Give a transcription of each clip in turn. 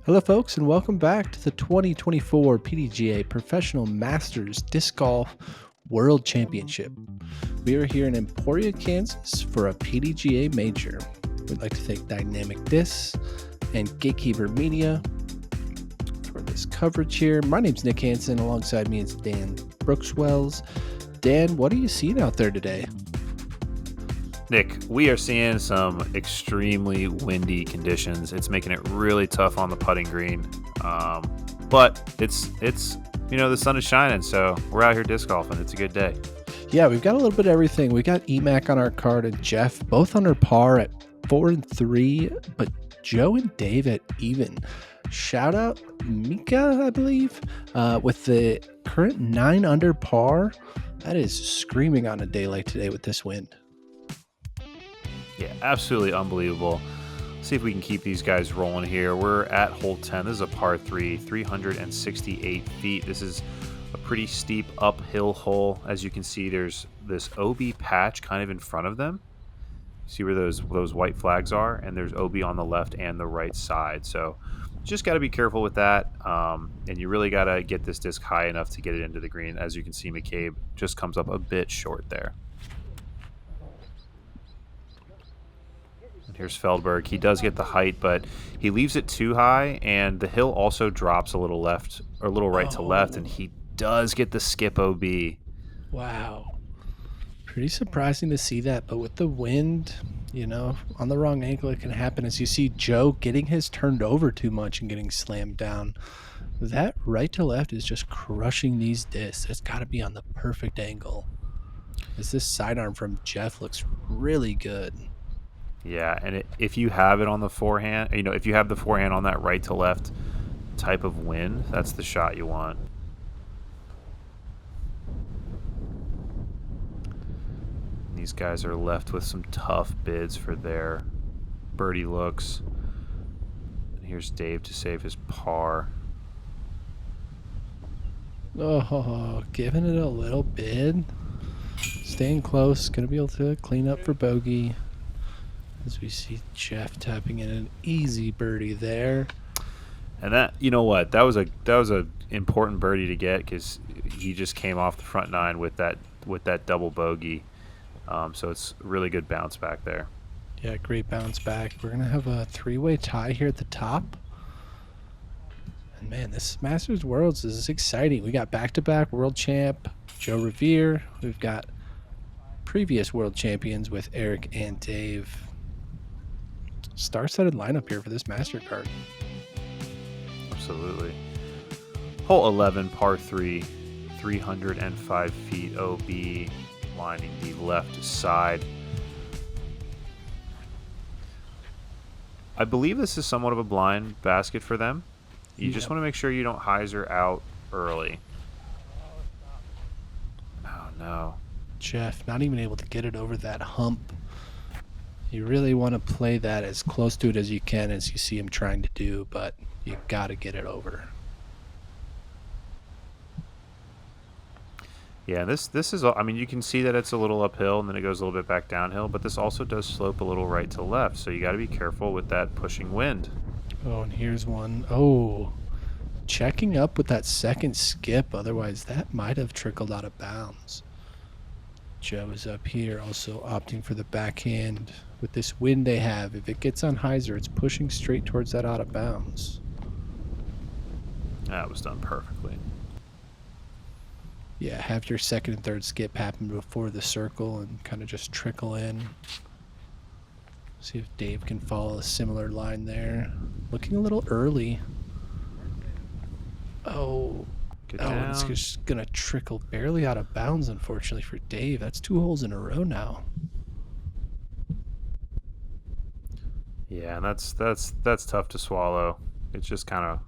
Hello, folks, and welcome back to the 2024 PDGA Professional Masters Disc Golf World Championship. We are here in Emporia, Kansas for a PDGA Major. We'd like to thank Dynamic Discs and GatekeeperMedia for this coverage here. My name's Nick Hanson. Alongside me is Dan Brookswells. Dan, what are you seeing out there today? Nick, we are seeing some extremely windy conditions. It's making it really tough on the putting green, but it's the sun is shining, so we're out here disc golfing. It's a good day. Yeah, we've got a little bit of everything. We got EMAC on our card and Jeff both under par at 4 and 3, but Joe and Dave at even. Shout out Mika, I believe, with the current 9 under par. That is screaming on a day like today with this wind. Yeah, absolutely unbelievable. Let's see if we can keep these guys rolling here. We're at hole 10. This is a par 3, 368 feet. This is a pretty steep uphill hole. As you can see, there's this OB patch kind of in front of them. See where those white flags are? And there's OB on the left and the right side. So just got to be careful with that. And you really got to get this disc high enough to get it into the green. As you can see, McCabe just comes up a bit short there. Here's Feldberg. He does get the height, but he leaves it too high, and the hill also drops a little left or a little right to left, and he does get the skip OB. Wow. Pretty surprising to see that, but with the wind, on the wrong angle, it can happen. As you see Joe getting his turned over too much and getting slammed down. That right to left is just crushing these discs. It's got to be on the perfect angle. As this sidearm from Jeff looks really good. Yeah, and if you have it on the forehand, if you have the forehand on that right to left type of wind, that's the shot you want. These guys are left with some tough bids for their birdie looks. And here's Dave to save his par. Oh, giving it a little bid. Staying close. Going to be able to clean up for bogey. As we see Jeff tapping in an easy birdie there. And that, that was a important birdie to get because he just came off the front nine with that double bogey. So it's a really good bounce back there. Yeah, great bounce back. We're going to have a 3-way tie here at the top. And man, this Masters Worlds is exciting. We got back-to-back world champ Joe Rovere. We've got previous world champions with Eric and Dave. Star-studded lineup here for this Master card. Absolutely. Hole 11, par 3, 305 feet OB, lining the left side. I believe this is somewhat of a blind basket for them. You just want to make sure you don't hyzer out early. Oh, no. Jeff not even able to get it over that hump. You really want to play that as close to it as you can, as you see him trying to do, but you got to get it over. Yeah, this is, you can see that it's a little uphill and then it goes a little bit back downhill, but this also does slope a little right to left, so you got to be careful with that pushing wind. Oh, and here's one. Oh, checking up with that second skip, otherwise that might have trickled out of bounds. Joe is up here also opting for the backhand. With this wind they have, if it gets on hyzer, it's pushing straight towards that out of bounds. That was done perfectly. Yeah, have your second and third skip happen before the circle and kind of just trickle in. See if Dave can follow a similar line there. Looking a little early. Oh, it's just going to trickle barely out of bounds, unfortunately, for Dave. That's 2 holes in a row now. Yeah, and that's tough to swallow. It just kind of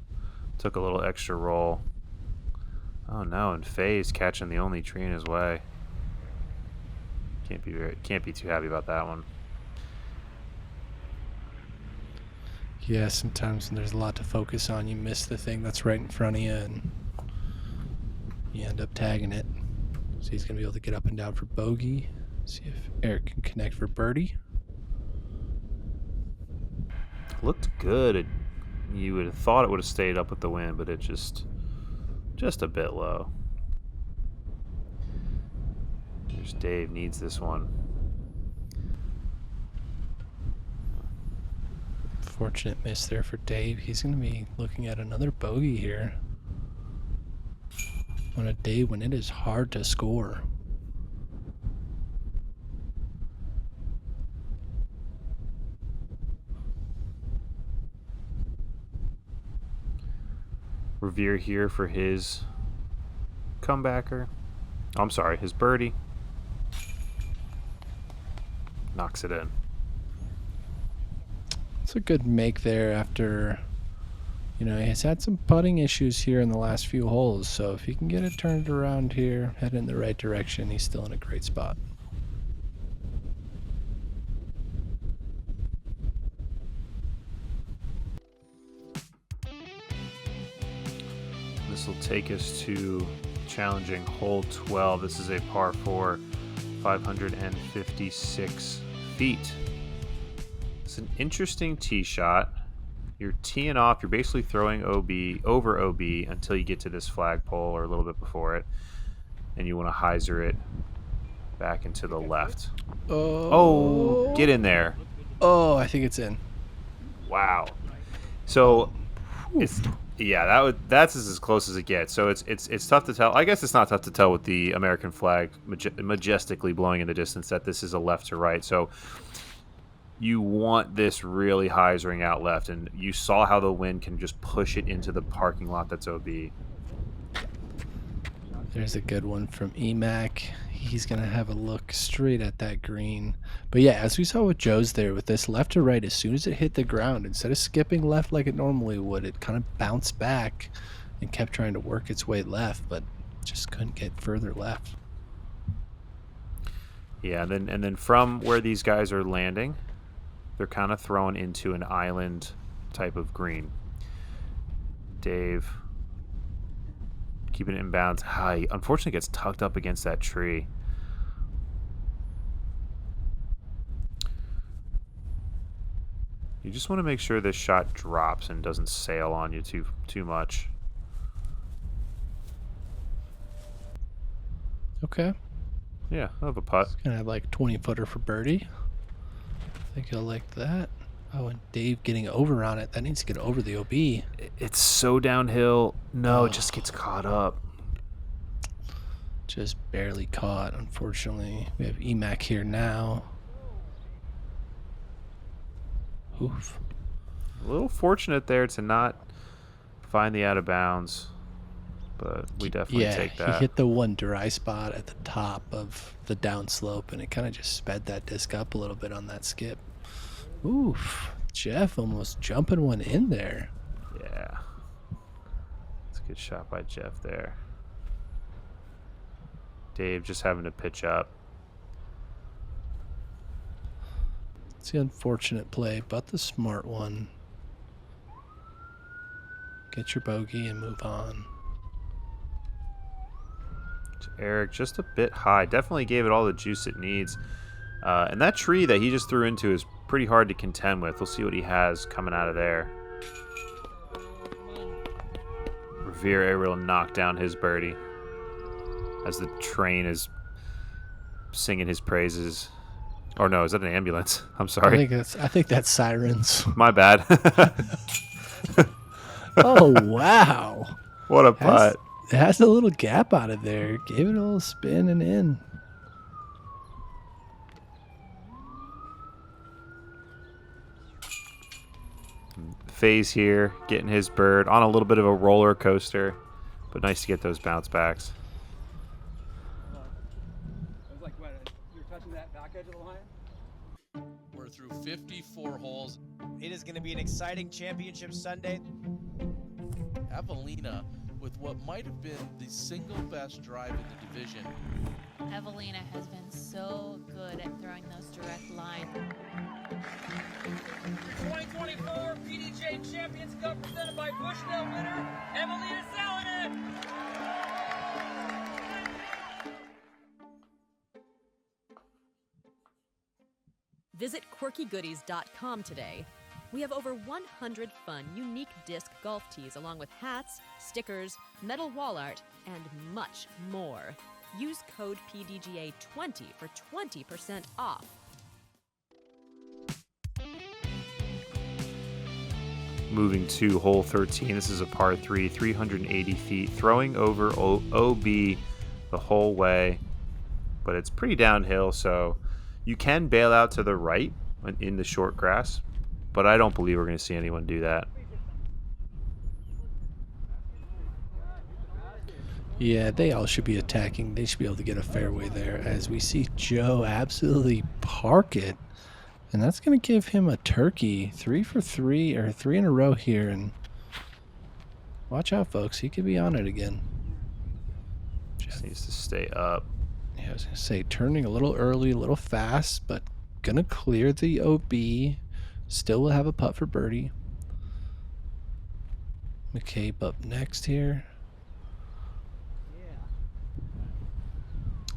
took a little extra roll. Oh no, and Faes catching the only tree in his way. Can't be too happy about that one. Yeah, sometimes when there's a lot to focus on, you miss the thing that's right in front of you, and you end up tagging it. So he's going to be able to get up and down for bogey. See if Eric can connect for birdie. Looked good You would have thought it would have stayed up with the wind, but it just a bit low. There's Dave, needs this one. Fortunate miss there for Dave. He's going to be looking at another bogey here on a day when it is hard to score. Rovere here for his comebacker. Oh, I'm sorry, his birdie. Knocks it in. It's a good make there after, you know, he's had some putting issues here in the last few holes. So if he can get it turned around here, head in the right direction, he's still in a great spot. This will take us to challenging hole 12. This is a par 4, 556 feet. It's an interesting tee shot. You're teeing off. You're basically throwing over OB until you get to this flagpole or a little bit before it, and you want to hyzer it back into the left. Oh, get in there. Oh, I think it's in. Wow. So it's that's as close as it gets. So it's tough to tell. I guess it's not tough to tell with the American flag majestically blowing in the distance that this is a left to right. So you want this really hyzering out left, and you saw how the wind can just push it into the parking lot that's OB. There's a good one from EMAC. He's going to have a look straight at that green. But yeah, as we saw with Joe's there, with this left to right, as soon as it hit the ground, instead of skipping left like it normally would, it kind of bounced back and kept trying to work its way left, but just couldn't get further left. Yeah, and then from where these guys are landing, they're kind of thrown into an island type of green. Dave keeping it in bounds. He unfortunately gets tucked up against that tree. You just want to make sure this shot drops and doesn't sail on you too much. Okay. Yeah, I'll have a putt. It's gonna have like 20-footer for birdie. I think he'll like that. Oh, and Dave getting over on it. That needs to get over the OB. It's so downhill. No, it just gets caught up. Just barely caught, unfortunately. We have EMAC here now. Oof. A little fortunate there to not find the out of bounds, but we definitely take that. He hit the one dry spot at the top of the downslope, and it kind of just sped that disc up a little bit on that skip. Oof. Jeff almost jumping one in there. Yeah. It's a good shot by Jeff there. Dave just having to pitch up. It's the unfortunate play, but the smart one. Get your bogey and move on. Eric just a bit high. Definitely gave it all the juice it needs. And that tree that he just threw into is pretty hard to contend with. We'll see what he has coming out of there. Rovere able to knock down his birdie as the train is singing his praises. Or no, is that an ambulance? I'm sorry. I think that's sirens. My bad. Oh, wow. What a putt. It has a little gap out of there. Gave it a little spin and in. Faes here, getting his bird on a little bit of a roller coaster, but nice to get those bounce backs. You're touching that back edge of the line? We're through 54 holes. It is going to be an exciting championship Sunday. Evelina with what might have been the single best drive in the division. Evelina has been so good at throwing those direct lines. 2024 PDGA Champions Cup presented by Bushnell winner, Evelina Salonen. Visit quirkygoodies.com today. We have over 100 fun, unique disc golf tees along with hats, stickers, metal wall art, and much more. Use code PDGA20 for 20% off. Moving to hole 13. This is a par 3, 380 feet, throwing over OB the whole way, but it's pretty downhill, so you can bail out to the right in the short grass, but I don't believe we're going to see anyone do that. Yeah, they all should be attacking. They should be able to get a fairway there as we see Joe absolutely park it. And that's going to give him a turkey. 3 for 3, or 3 in a row here. And watch out, folks. He could be on it again. Just needs to stay up. Yeah, I was going to say, turning a little early, a little fast, but going to clear the OB. Still will have a putt for birdie. McCabe up next here.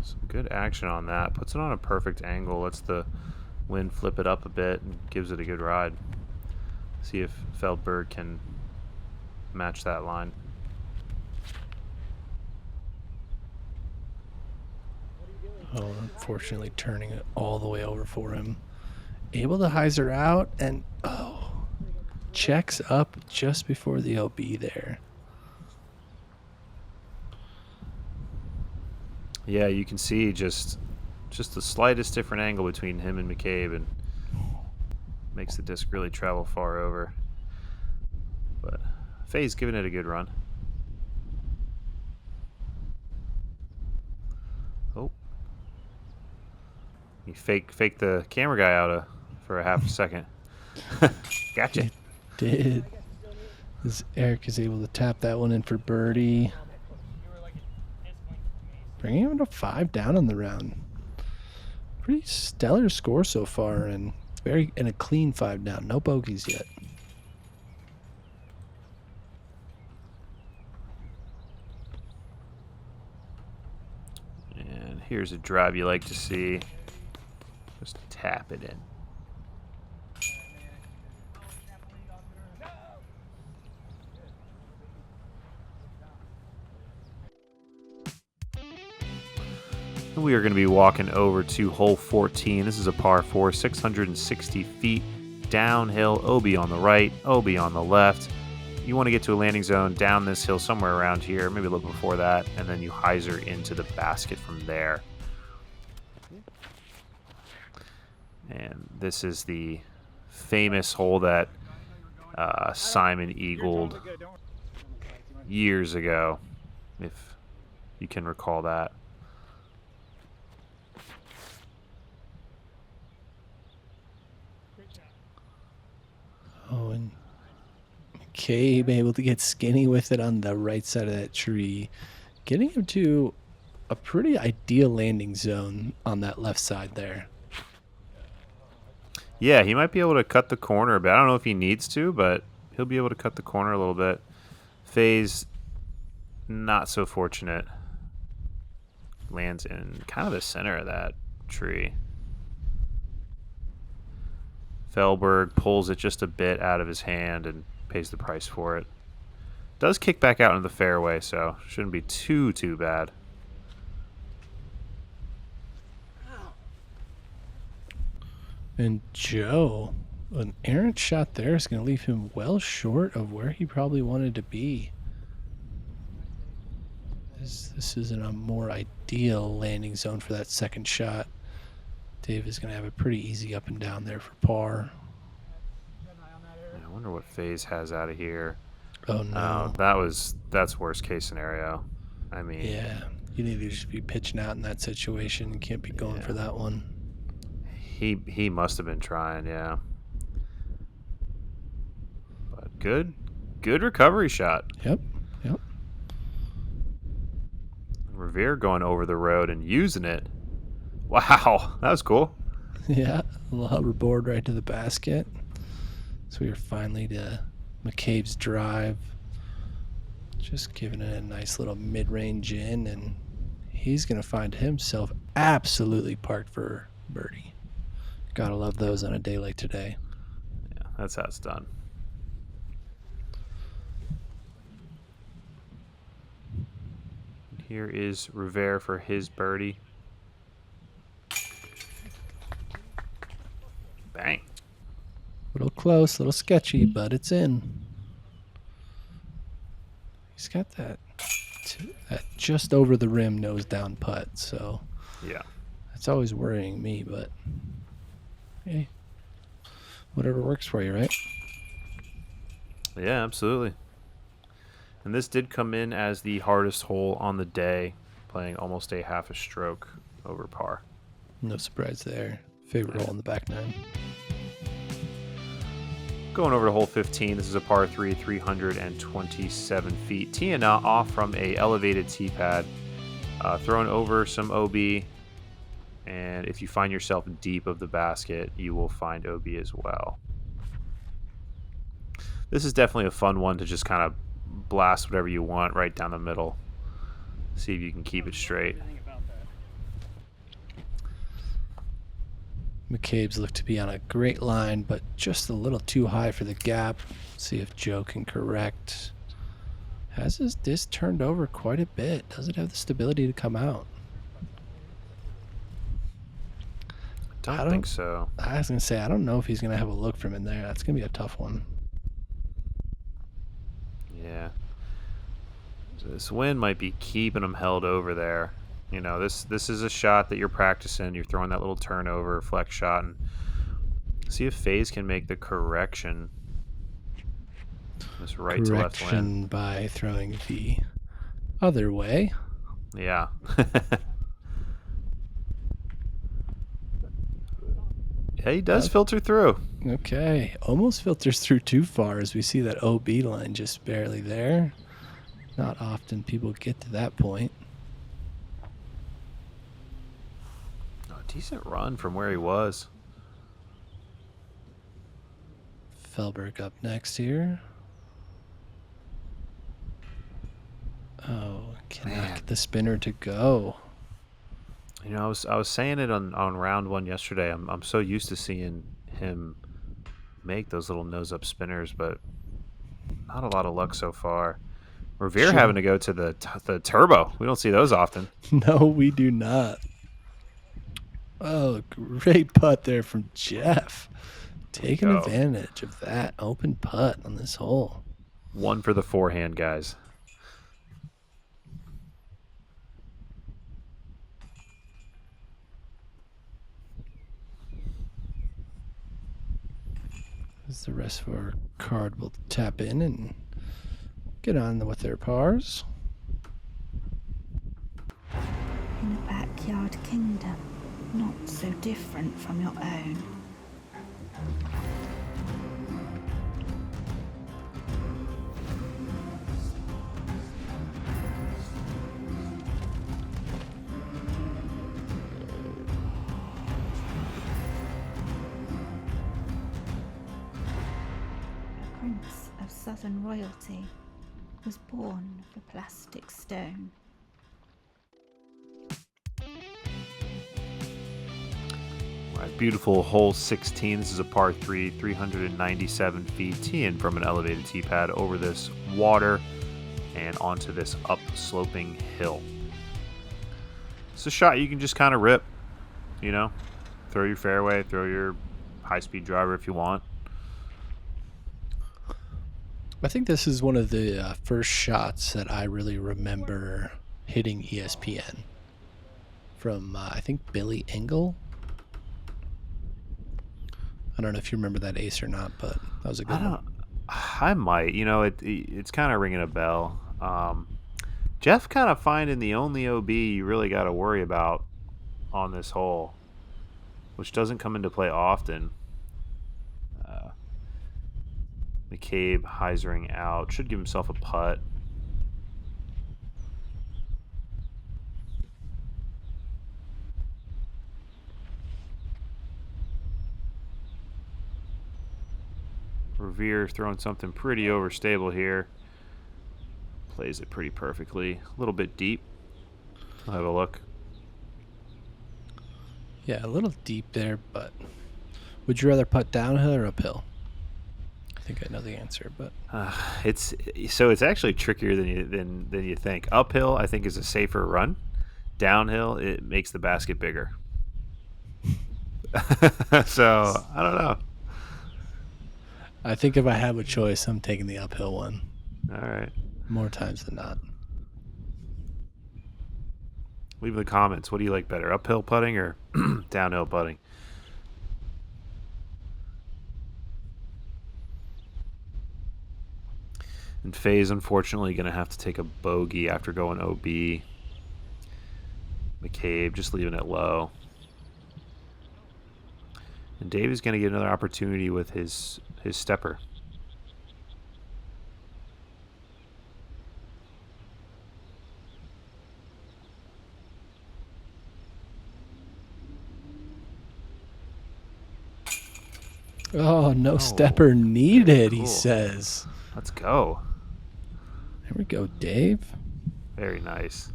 Some good action on that. Puts it on a perfect angle. Lets the wind flip it up a bit and gives it a good ride. See if Feldberg can match that line. Oh, unfortunately turning it all the way over for him. Able to hyzer out and checks up just before the OB there. Yeah, you can see just the slightest different angle between him and McCabe, and makes the disc really travel far over. But Faes giving it a good run. Oh, he faked the camera guy out for a half a second. Gotcha. It did. As Eric is able to tap that one in for birdie. Bringing him to 5 down on the round. Pretty stellar score so far, and a clean 5 down. No bogeys yet. And here's a drive you like to see. Just tap it in. We are going to be walking over to hole 14. This is a par 4, 660 feet, downhill, OB on the right, OB on the left. You want to get to a landing zone down this hill somewhere around here, maybe a little before that, and then you hyzer into the basket from there. And this is the famous hole that Simon eagled years ago, if you can recall that. Oh, and McCabe able to get skinny with it on the right side of that tree, getting him to a pretty ideal landing zone on that left side there. Yeah, he might be able to cut the corner a bit. I don't know if he needs to, but he'll be able to cut the corner a little bit. Faes, not so fortunate. Lands in kind of the center of that tree. Feldberg pulls it just a bit out of his hand and pays the price for it. Does kick back out into the fairway, so shouldn't be too bad. And Joe, an errant shot there is going to leave him well short of where he probably wanted to be. This isn't a more ideal landing zone for that second shot. Dave is going to have a pretty easy up and down there for par. Yeah, I wonder what Faes has out of here. Oh no. That's worst case scenario. I mean, yeah, you need to just be pitching out in that situation. You can't be going for that one. He must have been trying, yeah. But good recovery shot. Yep. Rovere going over the road and using it. Wow, that was cool. Yeah, a little hoverboard right to the basket. So we are finally to McCabe's drive. Just giving it a nice little mid-range in, and he's going to find himself absolutely parked for birdie. Gotta love those on a day like today. Yeah, that's how it's done. Here is Rovere for his birdie. Bang. Little close, little sketchy, but it's in. He's got that just over the rim nose down putt, so Yeah. that's always worrying me, but hey, whatever works for you, right? Yeah, absolutely. And this did come in as the hardest hole on the day, playing almost a half a stroke over par. No surprise there. Favorite hole in the back nine. Going over to hole 15, this is a par 3, 327 feet. Teeing off from a elevated tee pad, throwing over some OB, and if you find yourself deep of the basket, you will find OB as well. This is definitely a fun one to just kind of blast whatever you want right down the middle. See if you can keep it straight. McCabe's look to be on a great line, but just a little too high for the gap. See if Joe can correct. Has his disc turned over quite a bit. Does it have the stability to come out? I don't think so. I was going to say, I don't know if he's going to have a look from in there. That's going to be a tough one. Yeah. So this wind might be keeping him held over there. You know, this is a shot that you're practicing. You're throwing that little turnover, flex shot, and see if Faes can make the correction. This right to left wind. Correction by throwing the other way. Yeah. Yeah, he does filter through. Okay. Almost filters through too far as we see that OB line just barely there. Not often people get to that point. Decent run from where he was. Feldberg up next here. Oh, cannot get the spinner to go. You know, I was saying it on round one yesterday. I'm so used to seeing him make those little nose up spinners, but not a lot of luck so far. Rovere having to go to the turbo. We don't see those often. No, we do not. Oh, great putt there from Jeff. Taking advantage of that open putt on this hole. One for the forehand, guys. As the rest of our card will tap in and get on with their pars. In a backyard kingdom, not so different from your own. A prince of southern royalty was born of the plastic stone. Right, beautiful hole 16. This is a par 3, 397 feet. Teeing from an elevated tee pad over this water and onto this up-sloping hill. It's a shot you can just kind of rip, you know, throw your fairway, throw your high-speed driver if you want. I think this is one of the first shots that I really remember hitting ESPN from, I think, Billy Engel. I don't know if you remember that ace or not, but that was a good one. I might. You know, it's kind of ringing a bell. Jeff kind of finding the only OB you really got to worry about on this hole, which doesn't come into play often. McCabe hyzering out. Should give himself a putt. Rovere throwing something pretty overstable here. Plays it pretty perfectly. A little bit deep. I'll have a look. Yeah, a little deep there, but would you rather putt downhill or uphill? think I know the answer, but It's actually trickier than you think. Uphill, I think, is a safer run. Downhill, it makes the basket bigger. So I don't know. I think if I have a choice, I'm taking the uphill one All right, more times than not. leave in the comments. What do you like better, uphill putting or downhill putting? And Faes, unfortunately, going to have to take a bogey after going OB. McCabe just leaving it low. And Dave is going to get another opportunity with his stepper. Oh, no stepper needed, he Cool. says. Let's go. There we go, Dave. Very nice.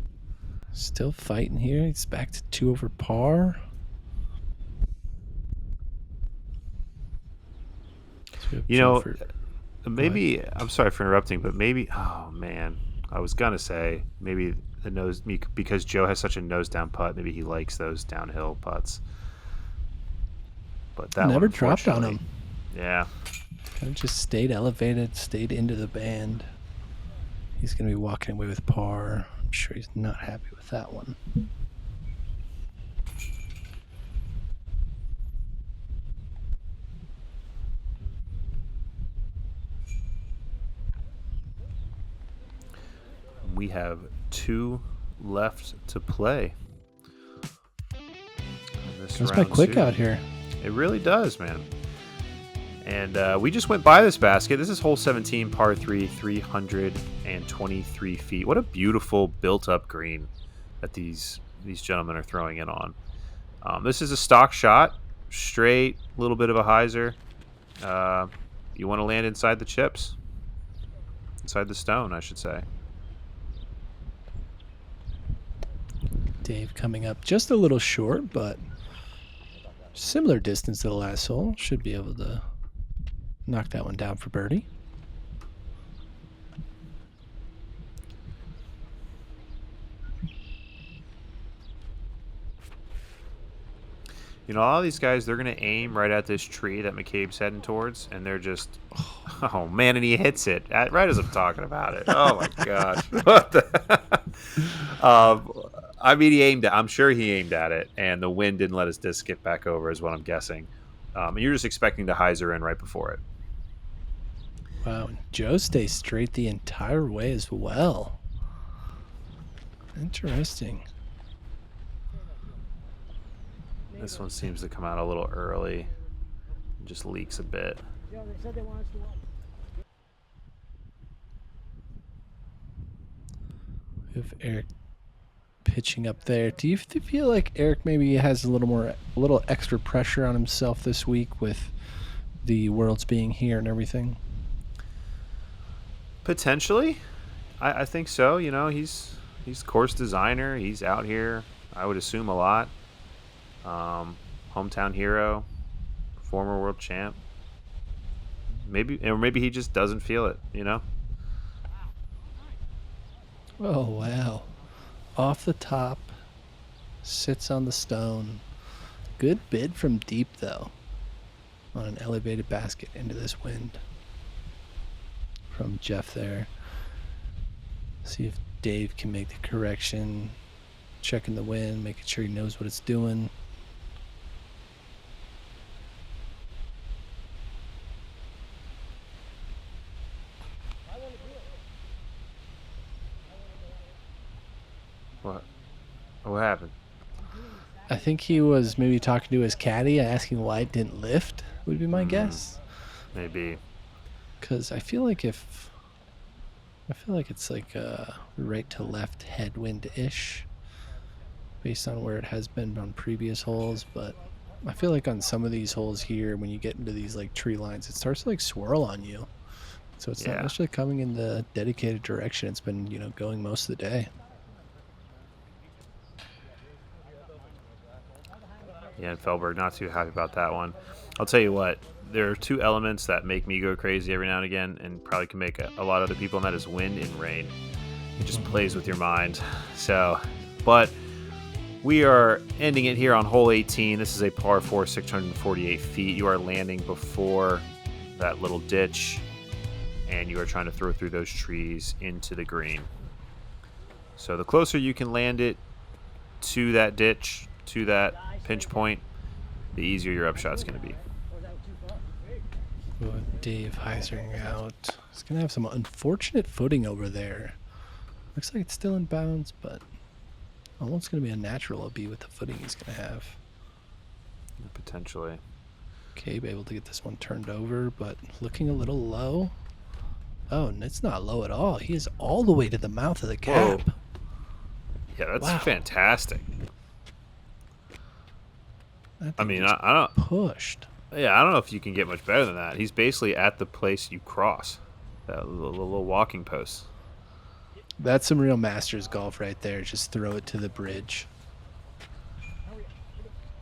Still fighting here. He's back to 2 over par. So You know, Joe maybe, I'm sorry for interrupting, but maybe, oh man, I was going to say maybe because Joe has such a nose down putt, maybe he likes those downhill putts. But that never one, dropped on him. Yeah. Kind of just stayed elevated, stayed into the band. He's going to be walking away with par. I'm sure he's not happy with that one. We have 2 left to play. Goes by quick out here. It really does, man. And we just went by this basket. This is hole 17, par 3, 323 feet. What a beautiful built-up green that these gentlemen are throwing it on. This is a stock shot, straight, a little bit of a hyzer. You want to land inside the chips, inside the stone, I should say. Dave coming up just a little short, but similar distance to the last hole. Should be able to knock that one down for birdie. You know, all these guys, they're going to aim right at this tree that McCabe's heading towards, and they're just, oh, man, and he hits it right as I'm talking about it. Oh, my gosh. What the? I mean, I'm sure he aimed at it, and the wind didn't let his disc get back over is what I'm guessing. And you're just expecting to hyzer in right before it. Wow, and Joe stays straight the entire way as well. Interesting. This one seems to come out a little early. It just leaks a bit. We have Eric pitching up there. Do you feel like Eric maybe has a little extra pressure on himself this week with the Worlds being here and everything? Potentially. I think so. You know, he's course designer. He's out here, I would assume, a lot. Hometown hero, former world champ. Maybe he just doesn't feel it, you know? Oh, wow. Off the top, sits on the stone. Good bid from deep, though, on an elevated basket into this wind. From Jeff there. See if Dave can make the correction. Checking the wind, making sure he knows what it's doing. What happened? I think he was maybe talking to his caddy, asking why it didn't lift, would be my guess. Maybe. Because I feel like it's like right to left headwind-ish, based on where it has been on previous holes. But I feel like on some of these holes here, when you get into these like tree lines, it starts to like swirl on you. So it's not necessarily coming in the dedicated direction it's been, going most of the day. Yeah, and Feldberg not too happy about that one. I'll tell you what, there are two elements that make me go crazy every now and again, and probably can make a lot of other people, and that is wind and rain. It just plays with your mind. So, but we are ending it here on hole 18. This is a par 4, 648 feet. You are landing before that little ditch, and you are trying to throw through those trees into the green. So the closer you can land it to that ditch, to that pinch point, the easier your upshot's going to be. Oh, Dave Heisering out. He's going to have some unfortunate footing over there. Looks like it's still in bounds, but almost going to be a natural OB with the footing he's going to have. Potentially. McCabe able to get this one turned over, but looking a little low. Oh, and it's not low at all. He is all the way to the mouth of the cap. Whoa. Yeah, that's fantastic. I mean, I don't pushed. Yeah, I don't know if you can get much better than that. He's basically at the place you cross, that little walking post. That's some real Masters golf right there. Just throw it to the bridge.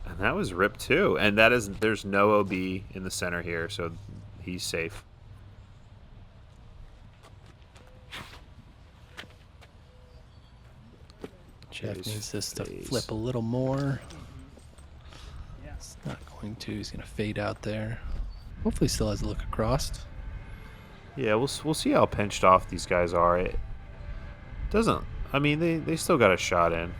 And that was ripped too. And there's no OB in the center here, so he's safe. Jeff needs this to flip a little more. It's not going to. He's going to fade out there. Hopefully still has a look across. Yeah, we'll see how pinched off these guys are. It doesn't... I mean, they still got a shot in.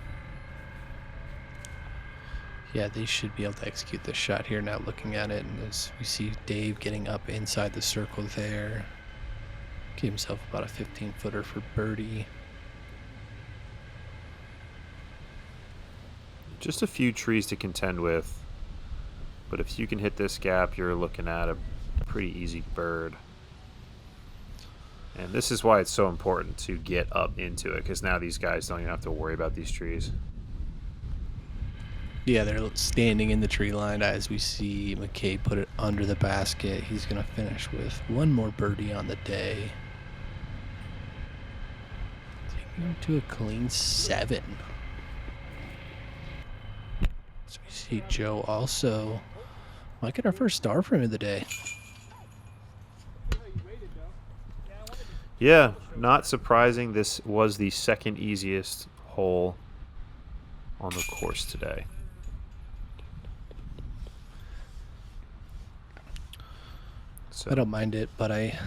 Yeah, they should be able to execute this shot here now looking at it. And as we see Dave getting up inside the circle there. Gave himself about a 15-footer for birdie. Just a few trees to contend with. But if you can hit this gap, you're looking at a pretty easy bird. And this is why it's so important to get up into it, because now these guys don't even have to worry about these trees. Yeah, they're standing in the tree line as we see McCabe put it under the basket. He's going to finish with one more birdie on the day. Taking him to a clean 7. So we see Joe also might get our first star for him of the day. Yeah, not surprising. This was the second easiest hole on the course today. So I don't mind it, but I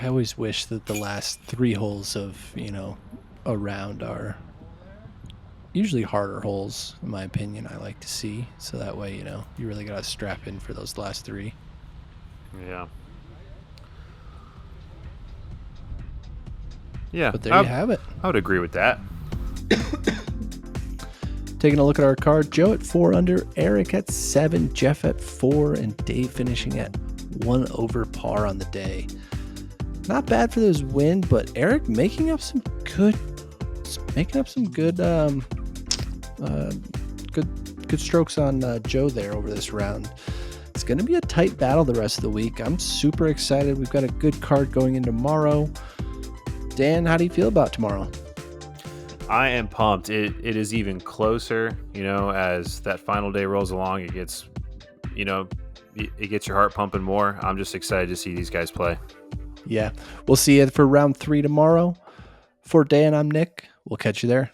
always wish that the last 3 holes of, a round are usually harder holes, in my opinion, I like to see. So that way, you really got to strap in for those last 3. Yeah. Yeah. But there you have it. I would agree with that. Taking a look at our card, Joe at 4 under, Eric at 7, Jeff at 4, and Dave finishing at 1 over par on the day. Not bad for those wins, but Eric making up some good strokes on Joe there over this round. It's going to be a tight battle the rest of the week. I'm super excited. We've got a good card going in tomorrow. Dan, how do you feel about tomorrow? I am pumped. It is even closer, as that final day rolls along. It gets, it gets your heart pumping more. I'm just excited to see these guys play. Yeah. We'll see you for round 3 tomorrow. For Dan, I'm Nick. We'll catch you there.